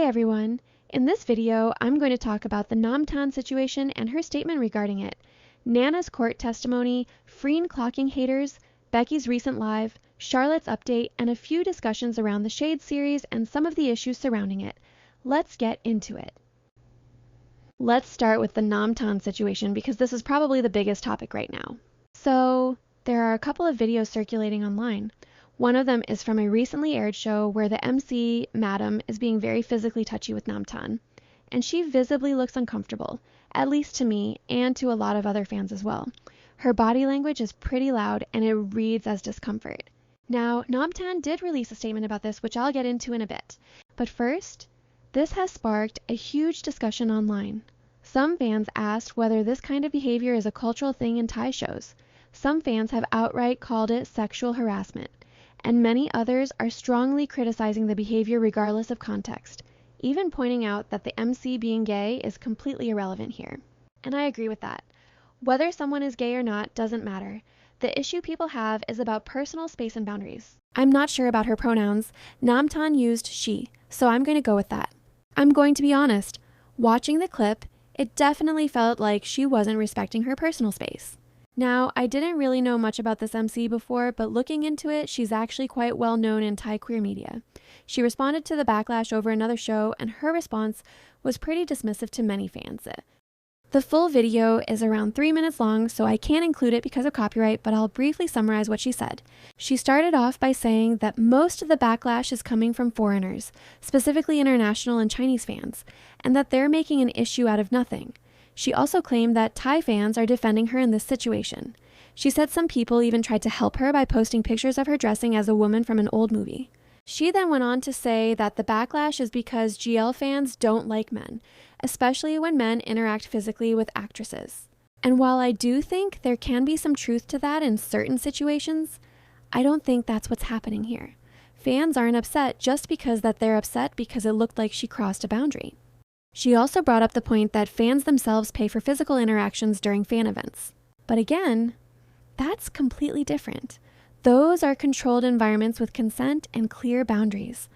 everyone! In this video, I'm going to talk about the Namtan situation and her statement regarding it, Nana's court testimony, Freen clocking haters, Becky's recent live, Charlotte's update, and a few discussions around the Shade series and some of the issues surrounding it. Let's get into it. Let's start with the Namtan situation because this is probably the biggest topic right now. So, there are a couple of videos circulating online. One of them is from a recently aired show where the MC, Madam, is being very physically touchy with Namtan, and she visibly looks uncomfortable, at least to me and to a lot of other fans as well. Her body language is pretty loud and it reads as discomfort. Now, Namtan did release a statement about this, which I'll get into in a bit. But first, this has sparked a huge discussion online. Some fans asked whether this kind of behavior is a cultural thing in Thai shows. Some fans have outright called it sexual harassment, and many others are strongly criticizing the behavior regardless of context, even pointing out that the MC being gay is completely irrelevant here. And I agree with that. Whether someone is gay or not doesn't matter. The issue people have is about personal space and boundaries. I'm not sure about her pronouns. Namtan used she, so I'm going to go with that. I'm going to be honest. Watching the clip, it definitely felt like she wasn't respecting her personal space. Now, I didn't really know much about this MC before, but looking into it, she's actually quite well known in Thai queer media. She responded to the backlash over another show, and her response was pretty dismissive to many fans. The full video is around 3 minutes long, so I can't include it because of copyright, but I'll briefly summarize what she said. She started off by saying that most of the backlash is coming from foreigners, specifically international and Chinese fans, and that they're making an issue out of nothing. She also claimed that Thai fans are defending her in this situation. She said some people even tried to help her by posting pictures of her dressing as a woman from an old movie. She then went on to say that the backlash is because GL fans don't like men, especially when men interact physically with actresses. And while I do think there can be some truth to that in certain situations, I don't think that's what's happening here. Fans aren't upset just because they're upset because it looked like she crossed a boundary. She also brought up the point that fans themselves pay for physical interactions during fan events. But again, that's completely different. Those are controlled environments with consent and clear boundaries.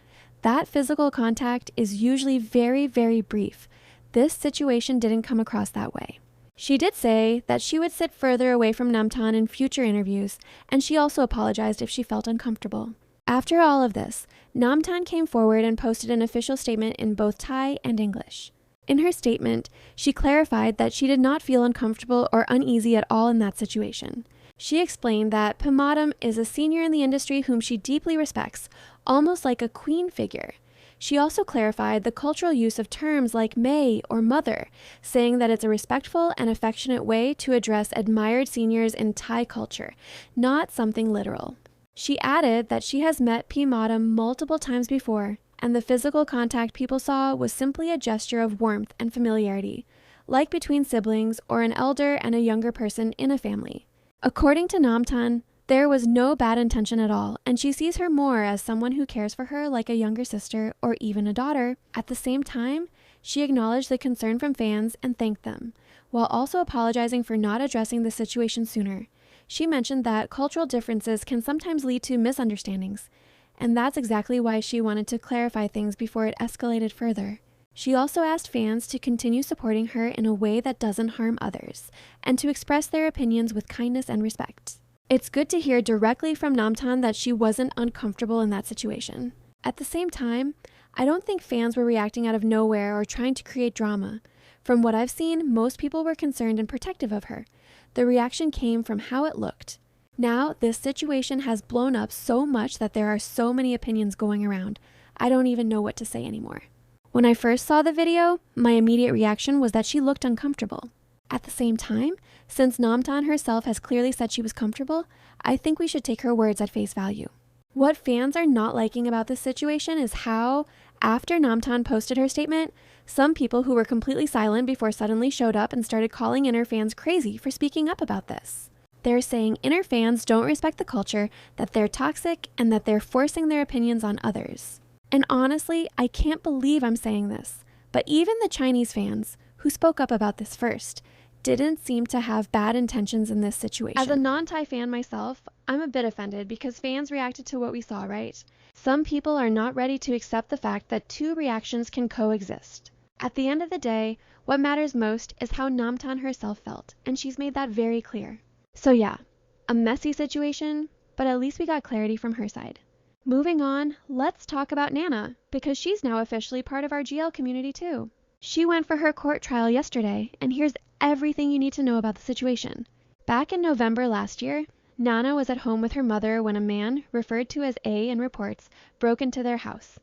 That physical contact is usually very, very brief. This situation didn't come across that way. She did say that she would sit further away from Namtan in future interviews, and she also apologized if she felt uncomfortable. After all of this, Namtan came forward and posted an official statement in both Thai and English. In her statement, she clarified that she did not feel uncomfortable or uneasy at all in that situation. She explained that Madam is a senior in the industry whom she deeply respects, almost like a queen figure. She also clarified the cultural use of terms like may or mother, saying that it's a respectful and affectionate way to address admired seniors in Thai culture, not something literal. She added that she has met Madam multiple times before, and the physical contact people saw was simply a gesture of warmth and familiarity, like between siblings or an elder and a younger person in a family. According to Namtan, there was no bad intention at all, and she sees her more as someone who cares for her like a younger sister or even a daughter. At the same time, she acknowledged the concern from fans and thanked them, while also apologizing for not addressing the situation sooner. She mentioned that cultural differences can sometimes lead to misunderstandings, and that's exactly why she wanted to clarify things before it escalated further. She also asked fans to continue supporting her in a way that doesn't harm others, and to express their opinions with kindness and respect. It's good to hear directly from Namtan that she wasn't uncomfortable in that situation. At the same time, I don't think fans were reacting out of nowhere or trying to create drama. From what I've seen, most people were concerned and protective of her. The reaction came from how it looked. Now, this situation has blown up so much that there are so many opinions going around. I don't even know what to say anymore. When I first saw the video, my immediate reaction was that she looked uncomfortable. At the same time, since Namtan herself has clearly said she was comfortable, I think we should take her words at face value. What fans are not liking about this situation is how, after Namtan posted her statement, some people who were completely silent before suddenly showed up and started calling inner fans crazy for speaking up about this. They're saying inner fans don't respect the culture, that they're toxic, and that they're forcing their opinions on others. And honestly, I can't believe I'm saying this, but even the Chinese fans, who spoke up about this first, didn't seem to have bad intentions in this situation. As a non-Thai fan myself, I'm a bit offended because fans reacted to what we saw, right? Some people are not ready to accept the fact that two reactions can coexist. At the end of the day, what matters most is how Namtan herself felt, and she's made that very clear. So yeah, a messy situation, but at least we got clarity from her side. Moving on, let's talk about Nana, because she's now officially part of our GL community too. She went for her court trial yesterday, and here's everything you need to know about the situation. Back in November last year, Nana was at home with her mother when a man, referred to as A in reports, broke into their house.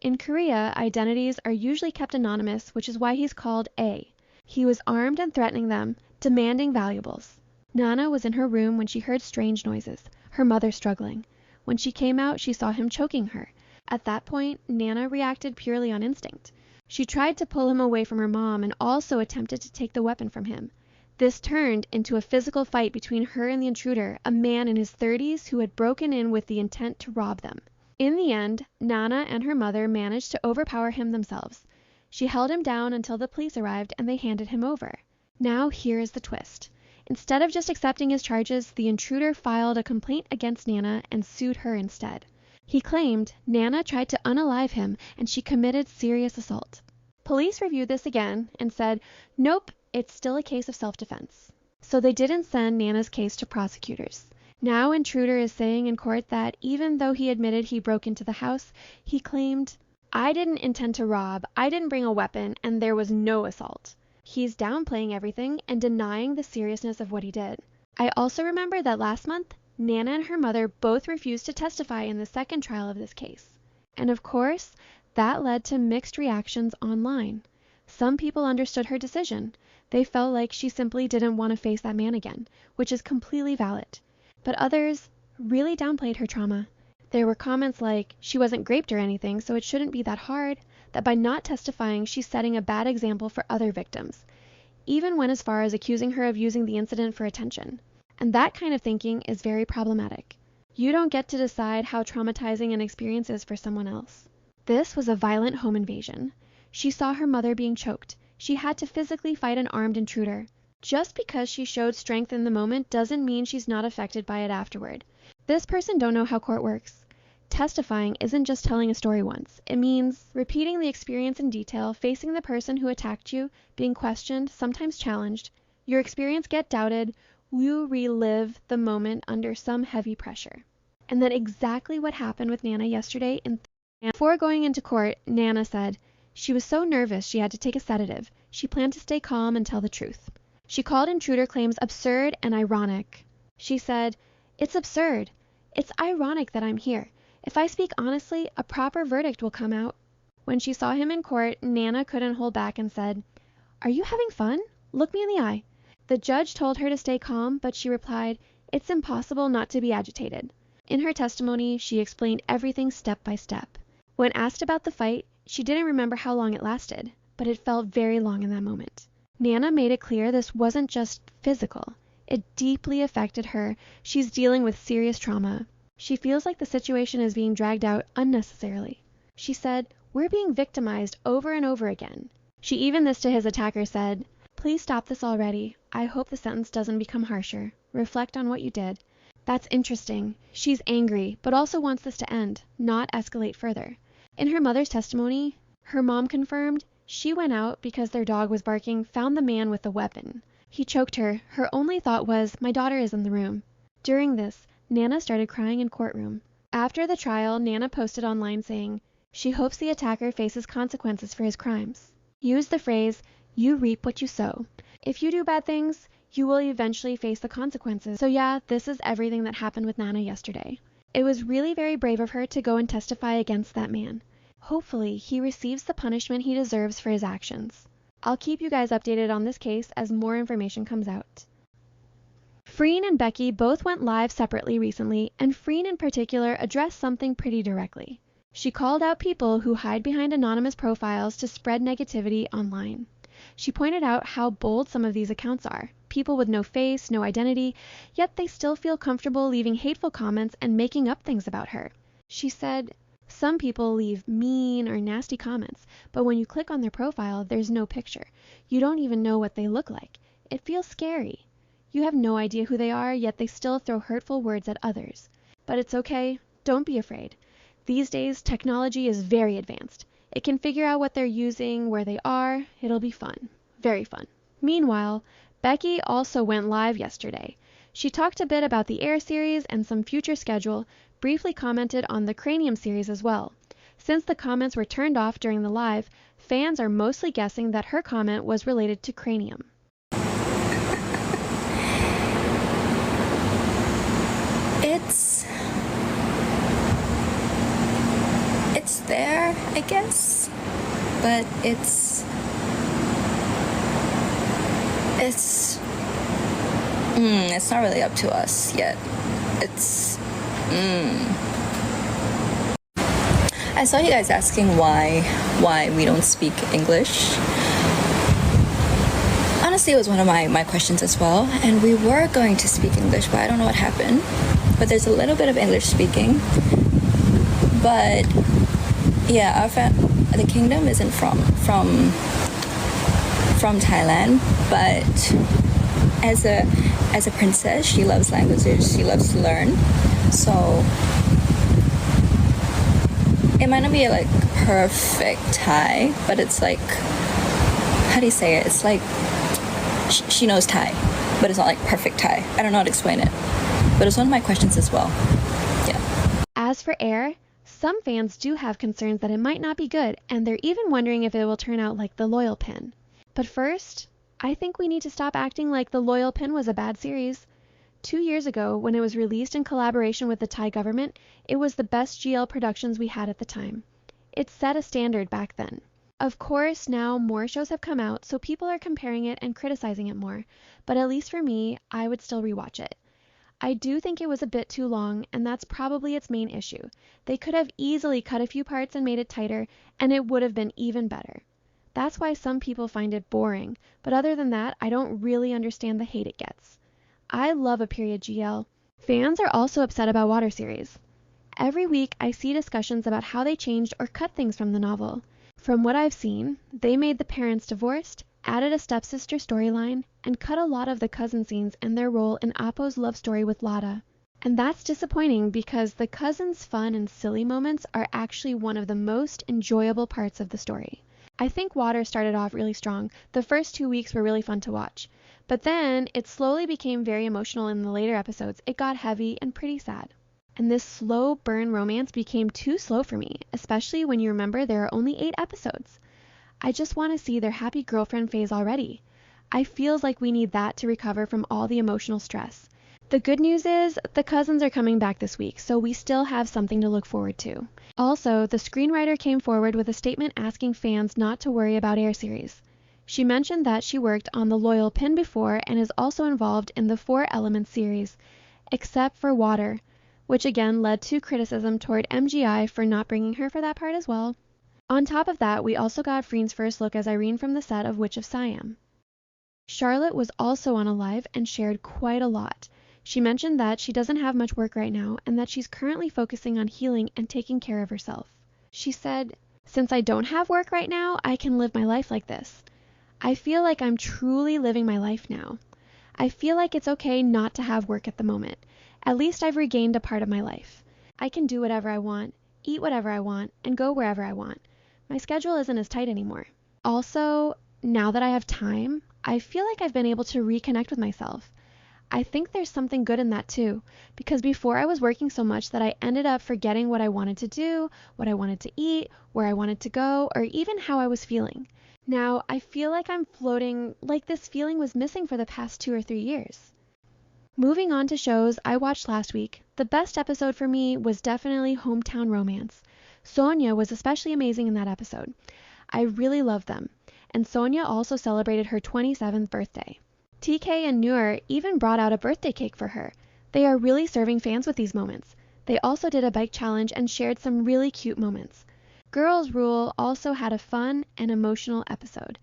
In Korea, identities are usually kept anonymous, which is why he's called A. He was armed and threatening them, demanding valuables. Nana was in her room when she heard strange noises, her mother struggling. When she came out, she saw him choking her. At that point, Nana reacted purely on instinct. She tried to pull him away from her mom and also attempted to take the weapon from him. This turned into a physical fight between her and the intruder, a man in his 30s who had broken in with the intent to rob them. In the end, Nana and her mother managed to overpower him themselves. She held him down until the police arrived and they handed him over. Now here is the twist. Instead of just accepting his charges, the intruder filed a complaint against Nana and sued her instead. He claimed Nana tried to unalive him and she committed serious assault. Police reviewed this again and said, nope, it's still a case of self-defense. So they didn't send Nana's case to prosecutors. Now intruder is saying in court that even though he admitted he broke into the house, he claimed, I didn't intend to rob, I didn't bring a weapon, and there was no assault. He's downplaying everything and denying the seriousness of what he did. I also remember that last month, Nana and her mother both refused to testify in the second trial of this case. And of course, that led to mixed reactions online. Some people understood her decision. They felt like she simply didn't want to face that man again, which is completely valid. But others really downplayed her trauma. There were comments like, she wasn't raped or anything, so it shouldn't be that hard, that by not testifying, she's setting a bad example for other victims. Even went as far as accusing her of using the incident for attention. And that kind of thinking is very problematic. You don't get to decide how traumatizing an experience is for someone else. This was a violent home invasion. She saw her mother being choked. She had to physically fight an armed intruder. Just because she showed strength in the moment doesn't mean she's not affected by it afterward. This person don't know how court works. Testifying isn't just telling a story once. It means repeating the experience in detail, facing the person who attacked you, being questioned, sometimes challenged. Your experience get doubted, you relive the moment under some heavy pressure. And that's exactly what happened with Nana yesterday. Before going into court, Nana said she was so nervous she had to take a sedative. She planned to stay calm and tell the truth. She called intruder claims absurd and ironic. She said, it's absurd. It's ironic that I'm here. If I speak honestly, a proper verdict will come out. When she saw him in court, Nana couldn't hold back and said, are you having fun? Look me in the eye. The judge told her to stay calm, but she replied, it's impossible not to be agitated. In her testimony, she explained everything step by step. When asked about the fight, she didn't remember how long it lasted, but it felt very long in that moment. Nana made it clear this wasn't just physical. It deeply affected her. She's dealing with serious trauma. She feels like the situation is being dragged out unnecessarily. She said, we're being victimized over and over again. She even this to his attacker said, please stop this already. I hope the sentence doesn't become harsher. Reflect on what you did. That's interesting. She's angry, but also wants this to end, not escalate further. In her mother's testimony, her mom confirmed she went out because their dog was barking, found the man with the weapon. He choked her. Her only thought was, my daughter is in the room. During this, Nana started crying in courtroom. After the trial, Nana posted online saying, she hopes the attacker faces consequences for his crimes. Use the phrase, you reap what you sow. If you do bad things, you will eventually face the consequences. So yeah, this is everything that happened with Nana yesterday. It was really very brave of her to go and testify against that man. Hopefully, he receives the punishment he deserves for his actions. I'll keep you guys updated on this case as more information comes out. Freen and Becky both went live separately recently, and Freen in particular addressed something pretty directly. She called out people who hide behind anonymous profiles to spread negativity online. She pointed out how bold some of these accounts are, people with no face, no identity, yet they still feel comfortable leaving hateful comments and making up things about her. She said, some people leave mean or nasty comments, but when you click on their profile, there's no picture. You don't even know what they look like. It feels scary. You have no idea who they are, yet they still throw hurtful words at others. But it's okay. Don't be afraid. These days, technology is very advanced. It can figure out what they're using, where they are. It'll be fun. Very fun. Meanwhile, Becky also went live yesterday. She talked a bit about the Air series and some future schedule, briefly commented on the Cranium series as well. Since the comments were turned off during the live, fans are mostly guessing that her comment was related to Cranium. It's there, I guess, but it's not really up to us yet. I saw you guys asking why we don't speak English. Honestly, it was one of my questions as well, and we were going to speak English, but I don't know what happened. But there's a little bit of English speaking. But yeah, the kingdom isn't from Thailand, but as a princess, she loves languages, she loves to learn. So it might not be like perfect Thai, but it's like, how do you say it? It's like she knows Thai, but it's not like perfect Thai. I don't know how to explain it, but it's one of my questions as well. Yeah. As for Air, some fans do have concerns that it might not be good, and they're even wondering if it will turn out like The Loyal Pin. But first, I think we need to stop acting like The Loyal Pin was a bad series. 2 years ago, when it was released in collaboration with the Thai government, it was the best GL productions we had at the time. It set a standard back then. Of course, now more shows have come out, so people are comparing it and criticizing it more, but at least for me, I would still rewatch it. I do think it was a bit too long, and that's probably its main issue. They could have easily cut a few parts and made it tighter, and it would have been even better. That's why some people find it boring, but other than that, I don't really understand the hate it gets. I love a period GL. Fans are also upset about Water series. Every week, I see discussions about how they changed or cut things from the novel. From what I've seen, they made the parents divorced, added a stepsister storyline, and cut a lot of the cousin scenes and their role in Appo's love story with Lada. And that's disappointing because the cousins' fun and silly moments are actually one of the most enjoyable parts of the story. I think Water started off really strong. The first 2 weeks were really fun to watch. But then it slowly became very emotional in the later episodes. It got heavy and pretty sad. And this slow burn romance became too slow for me, especially when you remember there are only 8 episodes. I just want to see their happy girlfriend phase already. I feels like we need that to recover from all the emotional stress. The good news is the cousins are coming back this week, so we still have something to look forward to. Also, the screenwriter came forward with a statement asking fans not to worry about Air series. She mentioned that she worked on The Loyal Pin before and is also involved in the 4 Elements series, except for Water, which again led to criticism toward MGI for not bringing her for that part as well. On top of that, we also got Freen's first look as Irene from the set of Witch of Siam. Charlotte was also on a live and shared quite a lot. She mentioned that she doesn't have much work right now and that she's currently focusing on healing and taking care of herself. She said, "Since I don't have work right now, I can live my life like this. I feel like I'm truly living my life now. I feel like it's okay not to have work at the moment. At least I've regained a part of my life. I can do whatever I want, eat whatever I want, and go wherever I want. My schedule isn't as tight anymore. Also, now that I have time, I feel like I've been able to reconnect with myself. I think there's something good in that too, because before I was working so much that I ended up forgetting what I wanted to do, what I wanted to eat, where I wanted to go, or even how I was feeling. Now, I feel like I'm floating like this feeling was missing for the past 2 or 3 years." Moving on to shows I watched last week, the best episode for me was definitely Hometown Romance. Sonya was especially amazing in that episode. I really loved them, and Sonya also celebrated her 27th birthday. TKNur even brought out a birthday cake for her. They are really serving fans with these moments. They also did a bike challenge and shared some really cute moments. Girls Rule also had a fun and emotional episode.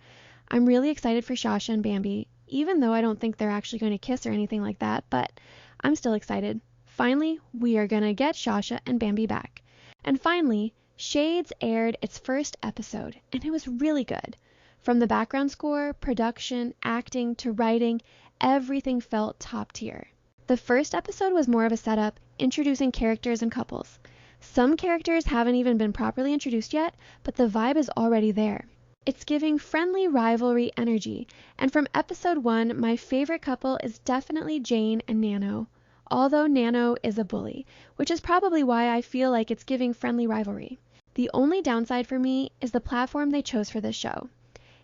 I'm really excited for Sasha and Bambi, even though I don't think they're actually going to kiss or anything like that, but I'm still excited. Finally, we are going to get Sasha and Bambi back. And finally, Shades aired its first episode, and it was really good. From the background score, production, acting, to writing, everything felt top tier. The first episode was more of a setup, introducing characters and couples. Some characters haven't even been properly introduced yet, but the vibe is already there. It's giving friendly rivalry energy, and from episode 1, my favorite couple is definitely Jane and Nano, although Nano is a bully, which is probably why I feel like it's giving friendly rivalry. The only downside for me is the platform they chose for this show.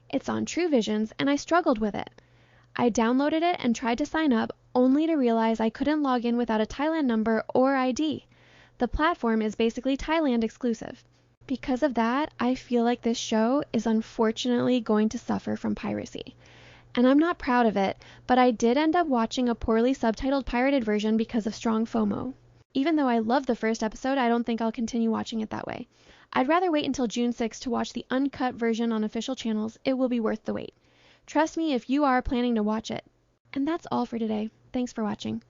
It's on True Visions, and I struggled with it. I downloaded it and tried to sign up, only to realize I couldn't log in without a Thailand number or ID. The platform is basically Thailand exclusive. Because of that, I feel like this show is unfortunately going to suffer from piracy. And I'm not proud of it, but I did end up watching a poorly subtitled pirated version because of strong FOMO. Even though I loved the first episode, I don't think I'll continue watching it that way. I'd rather wait until June 6th to watch the uncut version on official channels. It will be worth the wait. Trust me if you are planning to watch it. And that's all for today. Thanks for watching.